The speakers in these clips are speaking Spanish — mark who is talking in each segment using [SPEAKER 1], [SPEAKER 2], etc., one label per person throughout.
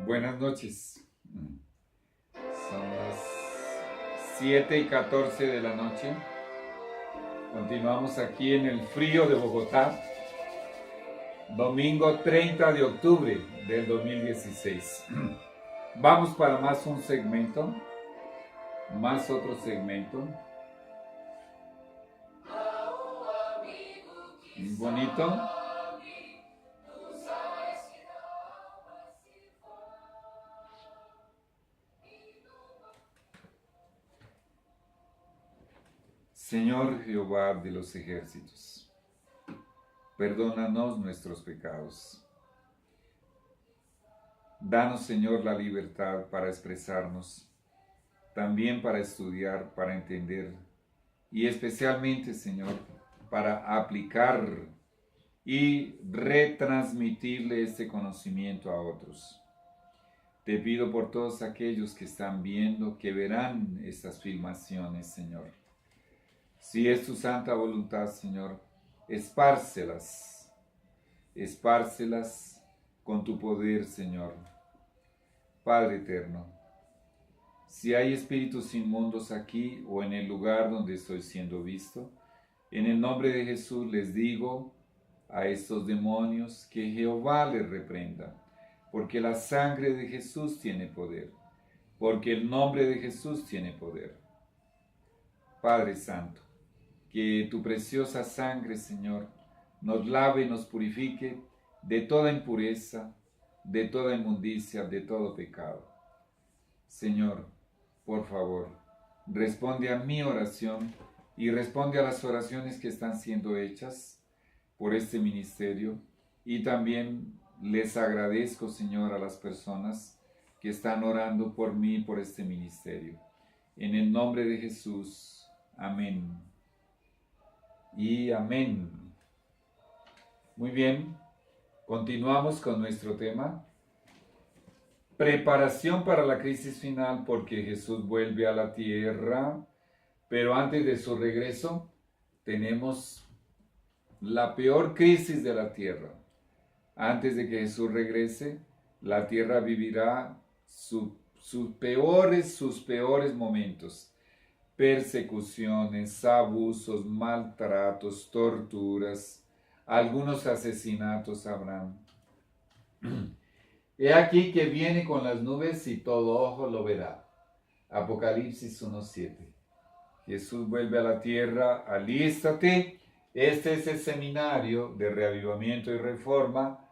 [SPEAKER 1] Buenas noches. Son las 7:14 de la noche. Continuamos aquí en el frío de Bogotá. Domingo 30 de octubre del 2016. Vamos para más un segmento. Más otro segmento. Bonito. Señor Jehová de los ejércitos, perdónanos nuestros pecados. Danos, Señor, la libertad para expresarnos, también para estudiar, para entender, y especialmente, Señor, para aplicar y retransmitirle este conocimiento a otros. Te pido por todos aquellos que están viendo, que verán estas filmaciones, Señor. Si es tu santa voluntad, Señor, espárcelas con tu poder, Señor. Padre eterno, si hay espíritus inmundos aquí o en el lugar donde estoy siendo visto, en el nombre de Jesús les digo a estos demonios que Jehová les reprenda, porque la sangre de Jesús tiene poder, porque el nombre de Jesús tiene poder. Padre Santo, que tu preciosa sangre, Señor, nos lave y nos purifique de toda impureza, de toda inmundicia, de todo pecado. Señor, por favor, responde a mi oración y responde a las oraciones que están siendo hechas por este ministerio. Y también les agradezco, Señor, a las personas que están orando por mí y por este ministerio. En el nombre de Jesús, amén. Y amén. Muy bien, continuamos con nuestro tema. Preparación para la crisis final, porque Jesús vuelve a la tierra, pero antes de su regreso tenemos la peor crisis de la tierra. Antes de que Jesús regrese, la tierra vivirá sus peores momentos. Persecuciones, abusos, maltratos, torturas, algunos asesinatos habrán. He aquí que viene con las nubes y todo ojo lo verá. Apocalipsis 1:7. Jesús vuelve a la tierra, alístate. Este es el seminario de reavivamiento y reforma,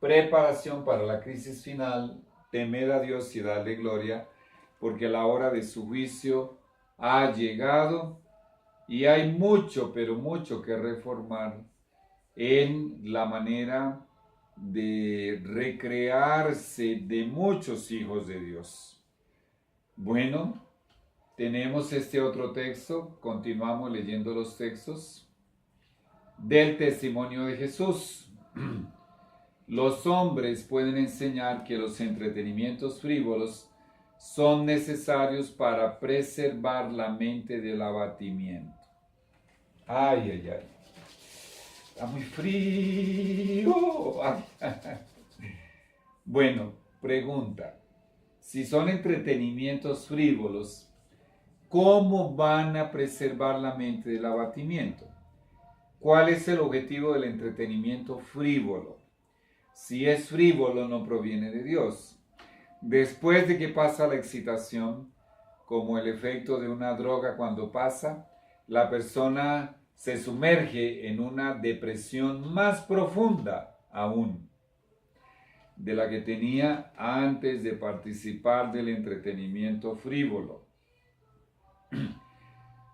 [SPEAKER 1] preparación para la crisis final. Temed a Dios y dadle gloria, porque la hora de su juicio ha llegado y hay mucho, pero mucho que reformar en la manera de recrearse de muchos hijos de Dios. Bueno, tenemos este otro texto, continuamos leyendo los textos del testimonio de Jesús. Los hombres pueden enseñar que los entretenimientos frívolos son necesarios para preservar la mente del abatimiento. Ay, ay, ay. Está muy frío. Ay. Bueno, pregunta. Si son entretenimientos frívolos, ¿cómo van a preservar la mente del abatimiento? ¿Cuál es el objetivo del entretenimiento frívolo? Si es frívolo, no proviene de Dios. Después de que pasa la excitación, como el efecto de una droga cuando pasa, la persona se sumerge en una depresión más profunda aún de la que tenía antes de participar del entretenimiento frívolo.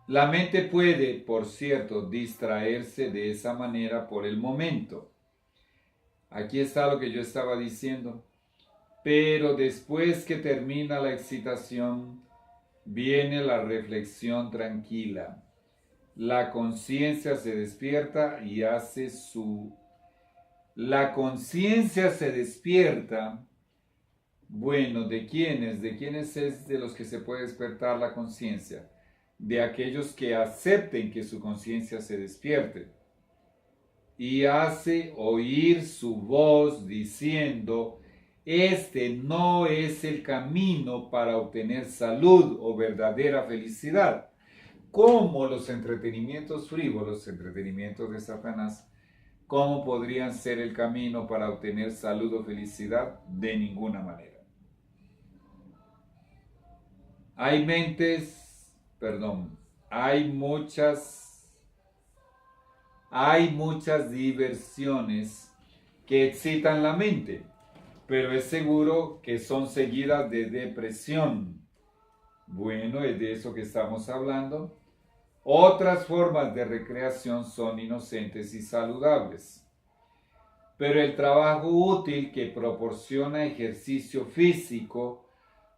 [SPEAKER 1] La mente puede, por cierto, distraerse de esa manera por el momento. Aquí está lo que yo estaba diciendo. Pero después que termina la excitación, viene la reflexión tranquila. La conciencia se despierta y hace su... La conciencia se despierta Bueno, ¿de quiénes? ¿De quiénes es de los que se puede despertar la conciencia? De aquellos que acepten que su conciencia se despierte y hace oír su voz diciendo: este no es el camino para obtener salud o verdadera felicidad. Como los entretenimientos frívolos, entretenimientos de Satanás, ¿cómo podrían ser el camino para obtener salud o felicidad? De ninguna manera. Hay muchas diversiones que excitan la mente, pero es seguro que son seguidas de depresión. Bueno, es de eso que estamos hablando. Otras formas de recreación son inocentes y saludables, pero el trabajo útil que proporciona ejercicio físico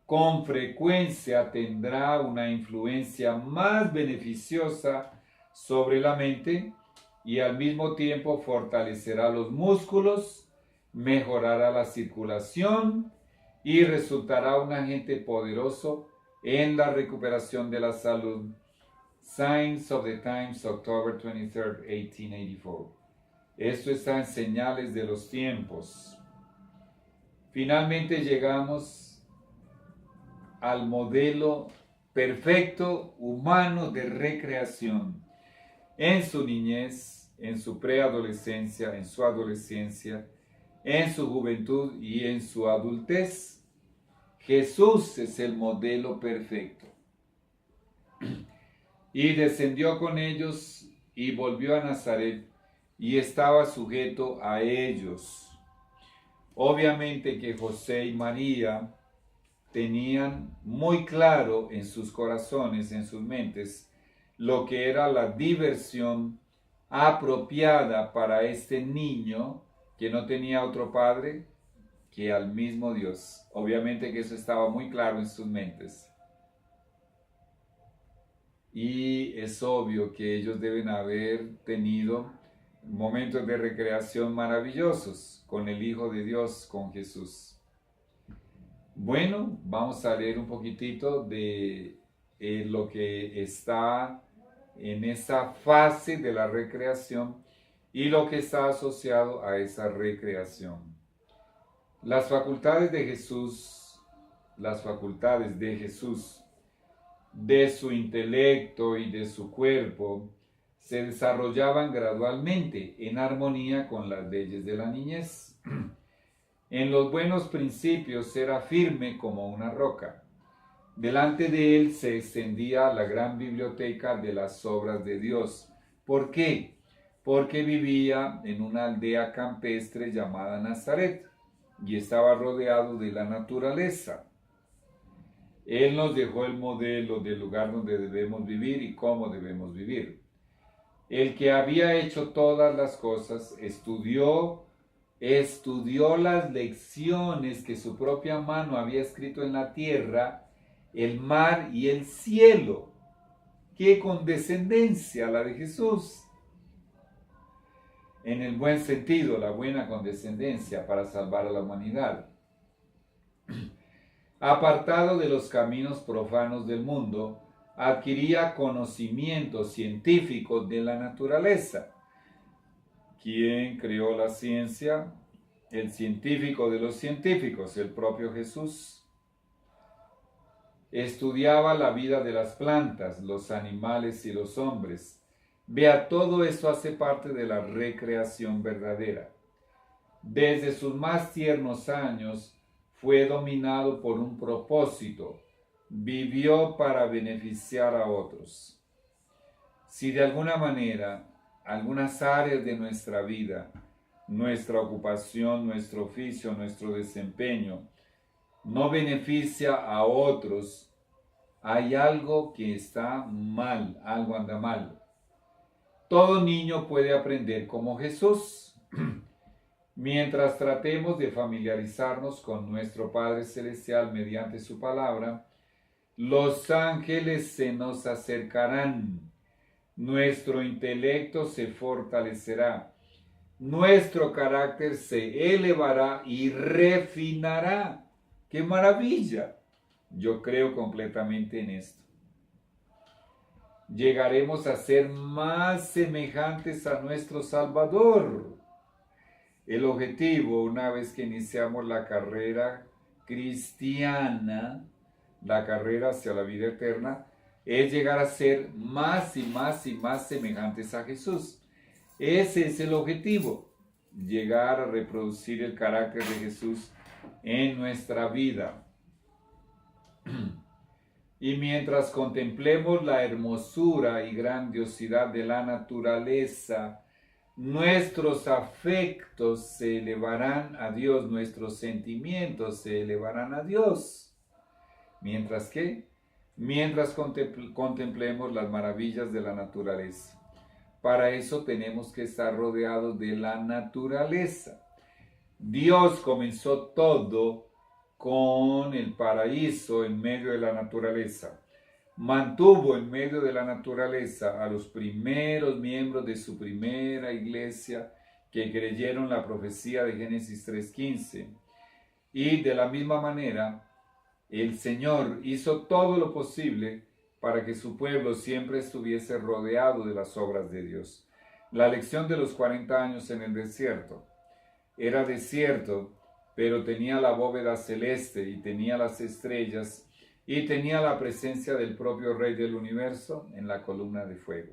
[SPEAKER 1] con frecuencia tendrá una influencia más beneficiosa sobre la mente y al mismo tiempo fortalecerá los músculos, mejorará la circulación y resultará un agente poderoso en la recuperación de la salud. Signs of the Times, October 23, 1884. Esto está en Señales de los Tiempos. Finalmente llegamos al modelo perfecto humano de recreación. En su niñez, en su preadolescencia, en su adolescencia, en su juventud y en su adultez, Jesús es el modelo perfecto. Y descendió con ellos y volvió a Nazaret y estaba sujeto a ellos. Obviamente que José y María tenían muy claro en sus corazones, en sus mentes, lo que era la diversión apropiada para este niño que no tenía otro padre que al mismo Dios. Obviamente que eso estaba muy claro en sus mentes. Y es obvio que ellos deben haber tenido momentos de recreación maravillosos con el Hijo de Dios, con Jesús. Bueno, vamos a leer un poquitito de lo que está en esa fase de la recreación y lo que está asociado a esa recreación. Las facultades de Jesús, de su intelecto y de su cuerpo, se desarrollaban gradualmente en armonía con las leyes de la niñez. En los buenos principios era firme como una roca. Delante de él se extendía la gran biblioteca de las obras de Dios. ¿Por qué? Porque vivía en una aldea campestre llamada Nazaret y estaba rodeado de la naturaleza. Él nos dejó el modelo del lugar donde debemos vivir y cómo debemos vivir. El que había hecho todas las cosas estudió las lecciones que su propia mano había escrito en la tierra, el mar y el cielo. ¡Qué condescendencia la de Jesús! En el buen sentido, la buena condescendencia para salvar a la humanidad. Apartado de los caminos profanos del mundo, adquiría conocimiento científico de la naturaleza. ¿Quién creó la ciencia? El científico de los científicos, el propio Jesús. Estudiaba la vida de las plantas, los animales y los hombres. Vea, todo eso hace parte de la recreación verdadera. Desde sus más tiernos años fue dominado por un propósito. Vivió para beneficiar a otros. Si de alguna manera algunas áreas de nuestra vida, nuestra ocupación, nuestro oficio, nuestro desempeño, no beneficia a otros, hay algo que está mal, algo anda mal. Todo niño puede aprender como Jesús. Mientras tratemos de familiarizarnos con nuestro Padre Celestial mediante su palabra, los ángeles se nos acercarán, nuestro intelecto se fortalecerá, nuestro carácter se elevará y refinará. ¡Qué maravilla! Yo creo completamente en esto. Llegaremos a ser más semejantes a nuestro Salvador. El objetivo, una vez que iniciamos la carrera cristiana, la carrera hacia la vida eterna, es llegar a ser más y más y más semejantes a Jesús. Ese es el objetivo, llegar a reproducir el carácter de Jesús en nuestra vida. Y mientras contemplemos la hermosura y grandiosidad de la naturaleza, nuestros afectos se elevarán a Dios, nuestros sentimientos se elevarán a Dios. ¿Mientras qué? Mientras contemplemos las maravillas de la naturaleza. Para eso tenemos que estar rodeados de la naturaleza. Dios comenzó todo con el paraíso en medio de la naturaleza. Mantuvo en medio de la naturaleza a los primeros miembros de su primera iglesia que creyeron la profecía de Génesis 3:15. Y de la misma manera, el Señor hizo todo lo posible para que su pueblo siempre estuviese rodeado de las obras de Dios. La lección de los 40 años en el desierto. Era desierto, pero tenía la bóveda celeste y tenía las estrellas y tenía la presencia del propio Rey del Universo en la columna de fuego.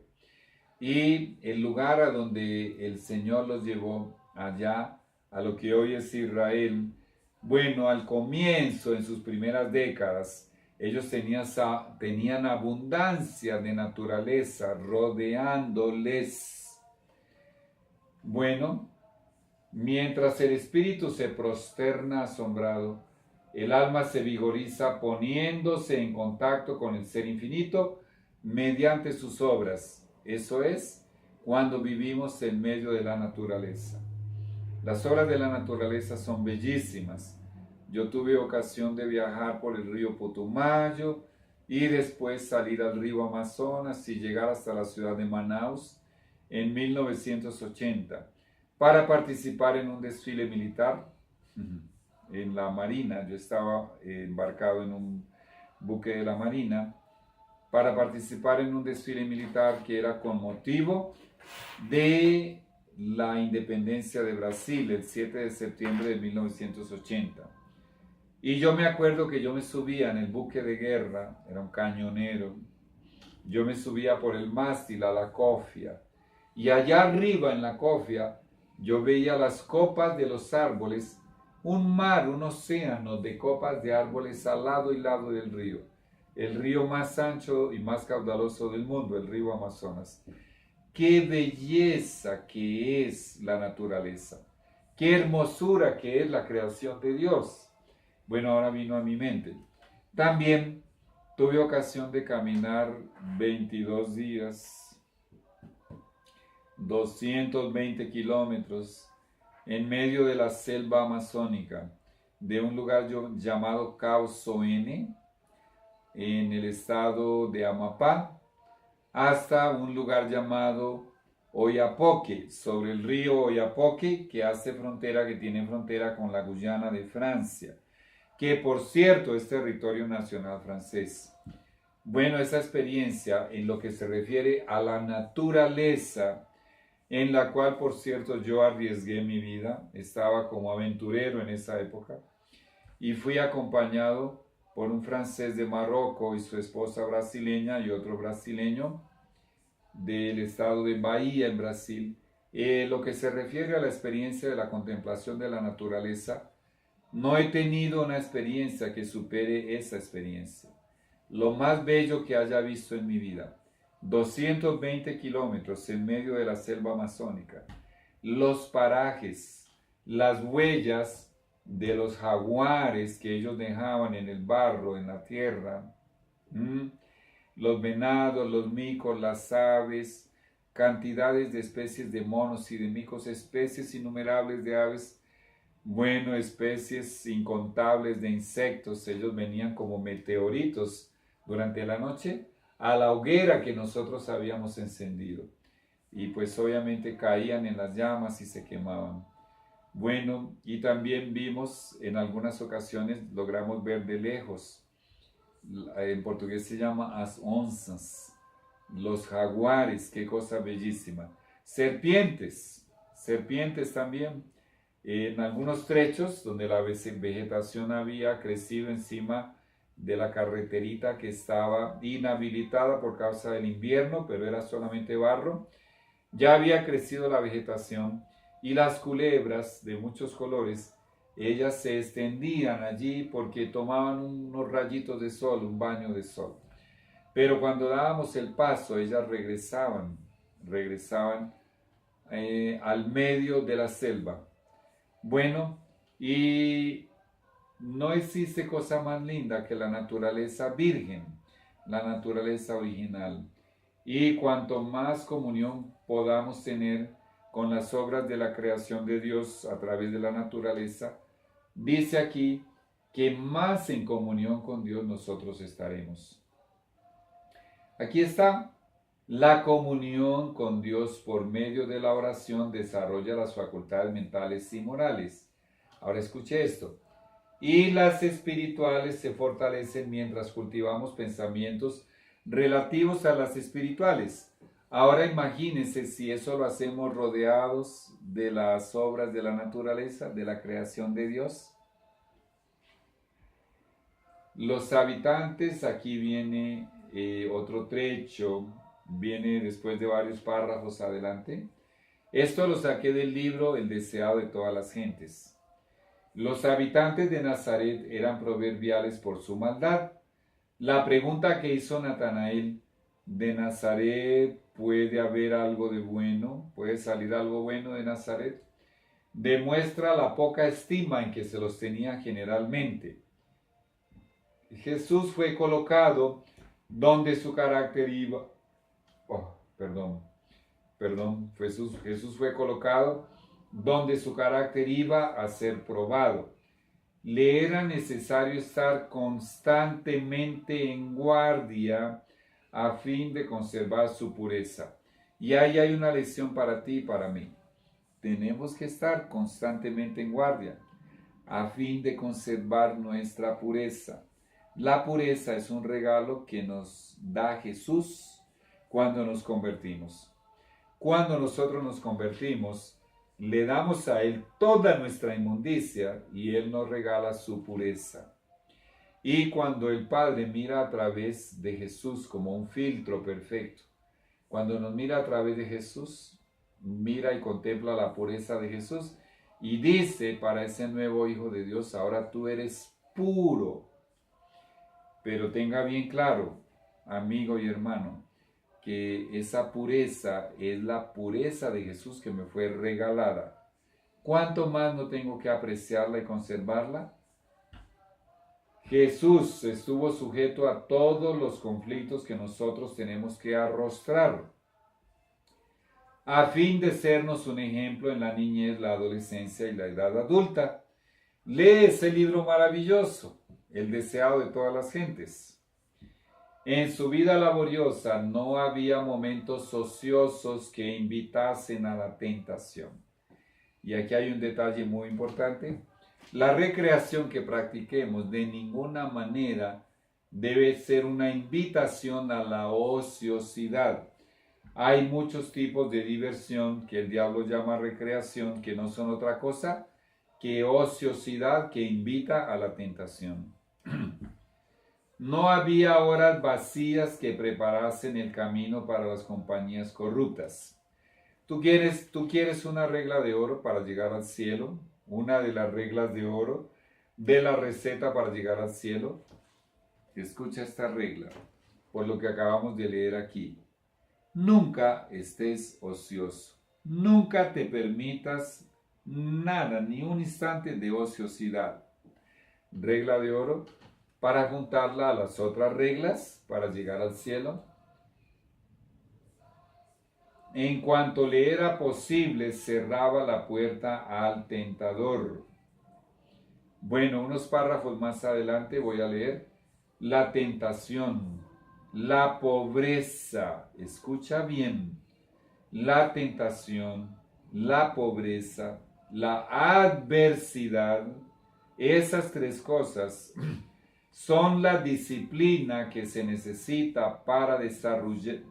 [SPEAKER 1] Y el lugar a donde el Señor los llevó, allá, a lo que hoy es Israel, bueno, al comienzo, en sus primeras décadas, ellos tenían abundancia de naturaleza rodeándoles. Bueno, mientras el espíritu se prosterna asombrado, el alma se vigoriza poniéndose en contacto con el Ser Infinito mediante sus obras. Eso es, cuando vivimos en medio de la naturaleza. Las obras de la naturaleza son bellísimas. Yo tuve ocasión de viajar por el río Putumayo y después salir al río Amazonas y llegar hasta la ciudad de Manaus en 1980 para participar en un desfile militar en la Marina. Yo estaba embarcado en un buque de la Marina para participar en un desfile militar que era con motivo de la independencia de Brasil, el 7 de septiembre de 1980. Y yo me acuerdo que yo me subía en el buque de guerra, era un cañonero, yo me subía por el mástil a la cofia, y allá arriba en la cofia yo veía las copas de los árboles, un mar, un océano de copas de árboles al lado y lado del río, el río más ancho y más caudaloso del mundo, el río Amazonas. ¡Qué belleza que es la naturaleza! ¡Qué hermosura que es la creación de Dios! Bueno, ahora vino a mi mente. También tuve ocasión de caminar 22 días, 220 kilómetros en medio de la selva amazónica, de un lugar llamado Causoene, en el estado de Amapá, hasta un lugar llamado Oiapoque, sobre el río Oiapoque, que tiene frontera con la Guyana de Francia, que por cierto es territorio nacional francés. Bueno, esa experiencia en lo que se refiere a la naturaleza, en la cual por cierto yo arriesgué mi vida, estaba como aventurero en esa época, y fui acompañado por un francés de Marruecos y su esposa brasileña y otro brasileño del estado de Bahía en Brasil. Lo que se refiere a la experiencia de la contemplación de la naturaleza, no he tenido una experiencia que supere esa experiencia. Lo más bello que haya visto en mi vida. 220 kilómetros en medio de la selva amazónica. Los parajes, las huellas de los jaguares que ellos dejaban en el barro, en la tierra. Los venados, los micos, las aves, cantidades de especies de monos y de micos, especies innumerables de aves. Bueno, especies incontables de insectos, ellos venían como meteoritos durante la noche a la hoguera que nosotros habíamos encendido. Y pues obviamente caían en las llamas y se quemaban. Bueno, y también vimos en algunas ocasiones, logramos ver de lejos, en portugués se llama as onças, los jaguares, qué cosa bellísima. Serpientes, serpientes también. En algunos trechos donde la vegetación había crecido encima de la carreterita que estaba inhabilitada por causa del invierno, pero era solamente barro, ya había crecido la vegetación y las culebras de muchos colores, ellas se extendían allí porque tomaban unos rayitos de sol, un baño de sol. Pero cuando dábamos el paso, ellas regresaban al medio de la selva. Bueno, y no existe cosa más linda que la naturaleza virgen, la naturaleza original. Y cuanto más comunión podamos tener con las obras de la creación de Dios a través de la naturaleza, dice aquí que más en comunión con Dios nosotros estaremos. Aquí está. La comunión con Dios por medio de la oración desarrolla las facultades mentales y morales. Ahora escuche esto. Y las espirituales se fortalecen mientras cultivamos pensamientos relativos a las espirituales. Ahora imagínense si eso lo hacemos rodeados de las obras de la naturaleza, de la creación de Dios. Los habitantes, aquí viene otro trecho, viene después de varios párrafos adelante. Esto lo saqué del libro El deseado de todas las gentes. Los habitantes de Nazaret eran proverbiales por su maldad. La pregunta que hizo Natanael, ¿de Nazaret puede haber algo de bueno? ¿Puede salir algo bueno de Nazaret? Demuestra la poca estima en que se los tenía generalmente. Jesús fue colocado donde su carácter iba. Jesús fue colocado donde su carácter iba a ser probado. Le era necesario estar constantemente en guardia a fin de conservar su pureza. Y ahí hay una lección para ti y para mí. Tenemos que estar constantemente en guardia a fin de conservar nuestra pureza. La pureza es un regalo que nos da Jesús cuando nos convertimos. Cuando nosotros nos convertimos, le damos a Él toda nuestra inmundicia y Él nos regala su pureza. Y cuando el Padre mira a través de Jesús como un filtro perfecto, cuando nos mira a través de Jesús, mira y contempla la pureza de Jesús y dice para ese nuevo Hijo de Dios, ahora tú eres puro. Pero tenga bien claro, amigo y hermano, que esa pureza es la pureza de Jesús que me fue regalada. ¿Cuánto más no tengo que apreciarla y conservarla? Jesús estuvo sujeto a todos los conflictos que nosotros tenemos que arrostrar, a fin de sernos un ejemplo en la niñez, la adolescencia y la edad adulta. Lee ese libro maravilloso, El deseado de todas las gentes. En su vida laboriosa no había momentos ociosos que invitasen a la tentación. Y aquí hay un detalle muy importante. La recreación que practiquemos de ninguna manera debe ser una invitación a la ociosidad. Hay muchos tipos de diversión que el diablo llama recreación, que no son otra cosa que ociosidad que invita a la tentación. No había horas vacías que preparasen el camino para las compañías corruptas. ¿Tú quieres una regla de oro para llegar al cielo? Una de las reglas de oro de la receta para llegar al cielo. Escucha esta regla, por lo que acabamos de leer aquí. Nunca estés ocioso. Nunca te permitas nada, ni un instante de ociosidad. Regla de oro para juntarla a las otras reglas para llegar al cielo. En cuanto le era posible, cerraba la puerta al tentador. Bueno, unos párrafos más adelante voy a leer la tentación, la pobreza. Escucha bien, la tentación, la pobreza la adversidad, esas tres cosas son la disciplina que se necesita para desarrollar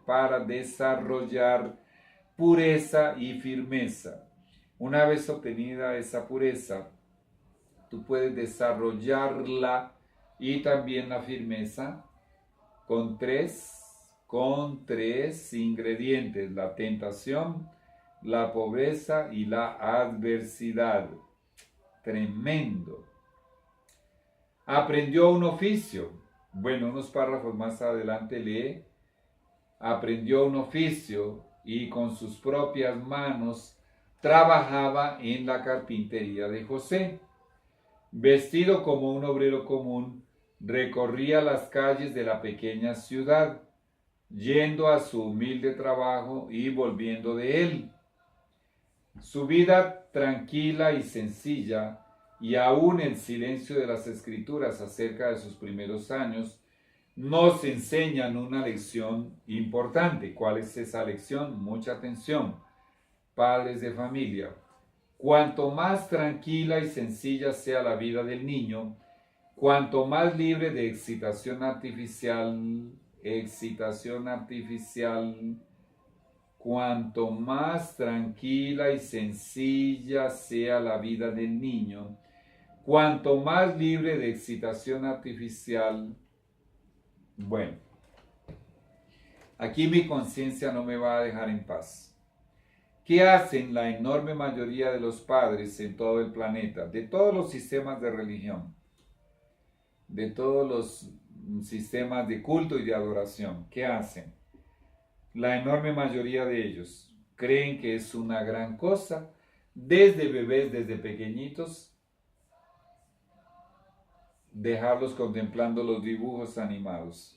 [SPEAKER 1] pureza y firmeza. Una vez obtenida esa pureza, tú puedes desarrollarla y también la firmeza con tres ingredientes: la tentación, la pobreza y la adversidad. Tremendo. Aprendió un oficio. Bueno, unos párrafos más adelante lee: aprendió un oficio y con sus propias manos trabajaba en la carpintería de José. Vestido como un obrero común, recorría las calles de la pequeña ciudad, yendo a su humilde trabajo y volviendo de él. Su vida tranquila y sencilla, y aún el silencio de las Escrituras acerca de sus primeros años, nos enseñan una lección importante. ¿Cuál es esa lección? Mucha atención, padres de familia. Cuanto más tranquila y sencilla sea la vida del niño, cuanto más libre de excitación artificial, cuanto más tranquila y sencilla sea la vida del niño, cuanto más libre de excitación artificial. Bueno, aquí mi conciencia no me va a dejar en paz. ¿Qué hacen la enorme mayoría de los padres en todo el planeta, de todos los sistemas de religión, de todos los sistemas de culto y de adoración? ¿Qué hacen? La enorme mayoría de ellos creen que es una gran cosa, desde bebés, desde pequeñitos, dejarlos contemplando los dibujos animados.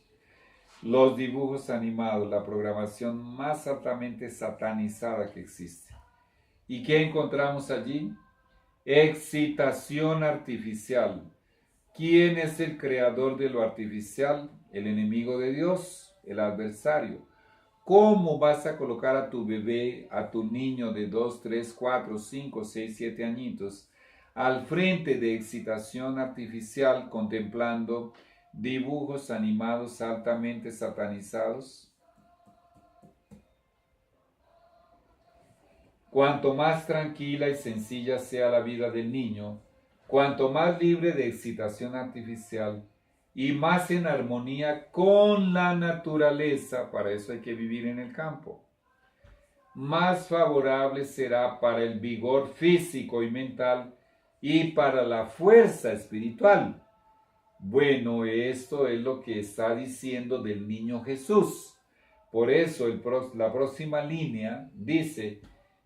[SPEAKER 1] Los dibujos animados, la programación más altamente satanizada que existe. ¿Y qué encontramos allí? Excitación artificial. ¿Quién es el creador de lo artificial? El enemigo de Dios, el adversario. ¿Cómo vas a colocar a tu bebé, a tu niño de 2, 3, 4, 5, 6, 7 añitos al frente de excitación artificial contemplando dibujos animados altamente satanizados? Cuanto más tranquila y sencilla sea la vida del niño, cuanto más libre de excitación artificial y más en armonía con la naturaleza, para eso hay que vivir en el campo, más favorable será para el vigor físico y mental y para la fuerza espiritual. Bueno, esto es lo que está diciendo del niño Jesús. Por eso la próxima línea dice: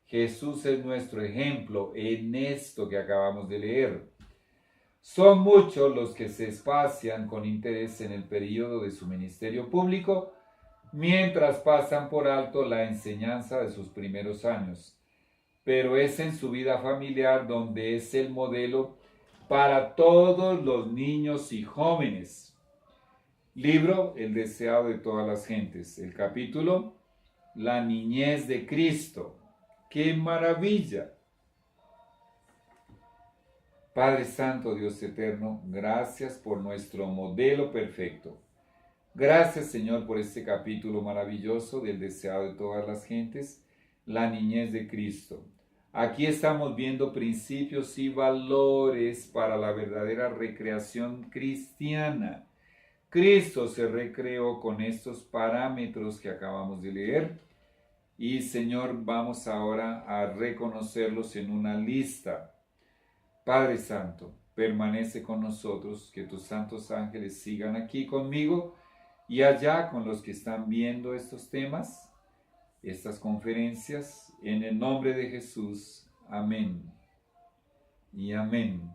[SPEAKER 1] Jesús es nuestro ejemplo en esto que acabamos de leer. Son muchos los que se espacian con interés en el período de su ministerio público, mientras pasan por alto la enseñanza de sus primeros años. Pero es en su vida familiar donde es el modelo para todos los niños y jóvenes. Libro El deseado de todas las gentes. El capítulo La niñez de Cristo. ¡Qué maravilla! Padre Santo, Dios eterno, gracias por nuestro modelo perfecto. Gracias, Señor, por este capítulo maravilloso del deseado de todas las gentes, la niñez de Cristo. Aquí estamos viendo principios y valores para la verdadera recreación cristiana. Cristo se recreó con estos parámetros que acabamos de leer. Y, Señor, vamos ahora a reconocerlos en una lista. Padre Santo, permanece con nosotros, que tus santos ángeles sigan aquí conmigo y allá con los que están viendo estos temas, estas conferencias, en el nombre de Jesús. Amén y amén.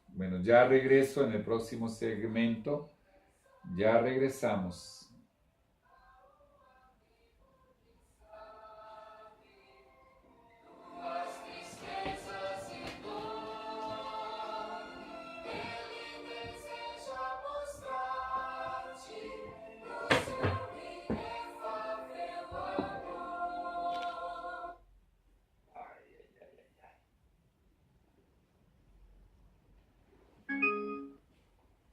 [SPEAKER 1] Bueno, ya regreso en el próximo segmento. Ya regresamos.